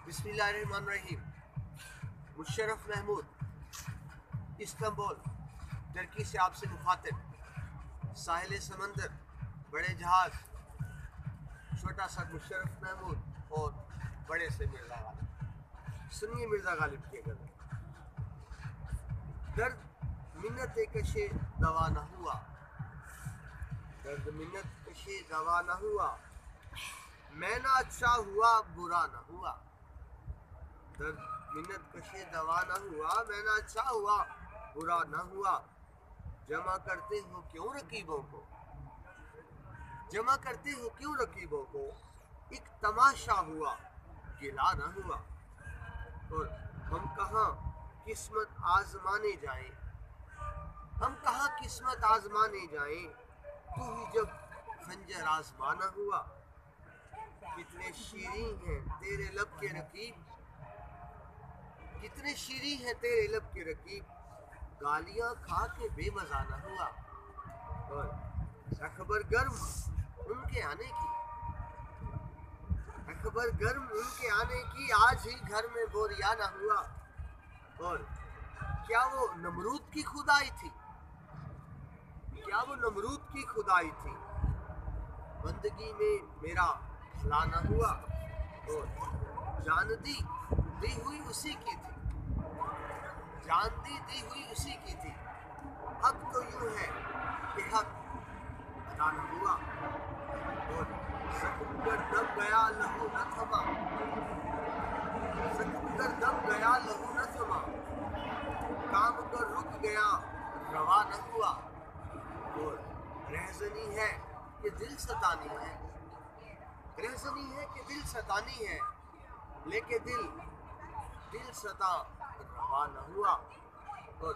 बिस्मिल्लाहिर्रहमानिर्रहीम। Musharraf Mahmood, Istanbul, Turkey से आपसे मुखातिब। साहिल समंदर, बड़े जहाज, छोटा सा मुशर्रफ महमूद और बड़े से मिर्ज़ा गालिब। सुनिए मिर्ज़ा गालिब के गज़ल। दर्द मिन्नत कशे दवा न हुआ, दर्द मिन्नत कशे दवा न हुआ, मैं ना अच्छा हुआ बुरा न हुआ। दर्द मिन्नत कशे दवा न हुआ, मैं ना अच्छा हुआ बुरा न हुआ। जमा करते हो क्यों रकीबों को, जमा करते हो क्यों रकीबों को, एक तमाशा हुआ गिला न हुआ। और हम कहाँ किस्मत आजमाने जाएं, हम कहाँ किस्मत आजमाने जाएं, तू ही जब खंजर आजमा न हुआ। कितने शीरीं हैं तेरे लब के रकीब, कितने शीरीं हैं तेरे लब के रकीब, गालियां खा के बेमजा न हुआ। और अखबर गर्म उनके आने की, अखबर गर्म उनके आने की, आज ही घर में बोरिया न हुआ। और क्या वो नमरूद की खुदाई थी, क्या वो नमरूद की खुदाई थी, बंदगी में मेरा भला न हुआ। और जान दी हुई उसी की थी, जान दी हुई उसी की थी, हक तो यूं है कि हक अदा न हुआ। और सकूंगर दब गया लहू न थमा, सकूंगर दब गया लहू न थमा, काम तो रुक गया रवा न हुआ। और रहजनी है कि दिल सतानी है, रहजनी है कि दिल सतानी है, लेके दिल सता रवा न हुआ। और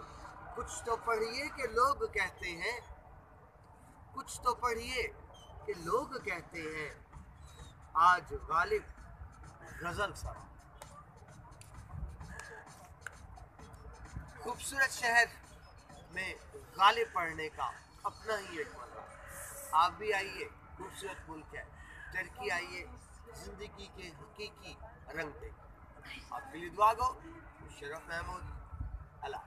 कुछ तो पढ़िए कि लोग कहते हैं, कुछ तो पढ़िए कि लोग कहते हैं, आज गालिब गजल सरा। खूबसूरत शहर में गालिब पढ़ने का अपना ही एक मजा। आप भी आइए, खूबसूरत मुल्क है टर्की, आइए जिंदगी के हकीकी रंग देखिए। आपके लिए दुआ गो। मुशर्रफ महमूद। अल्लाह।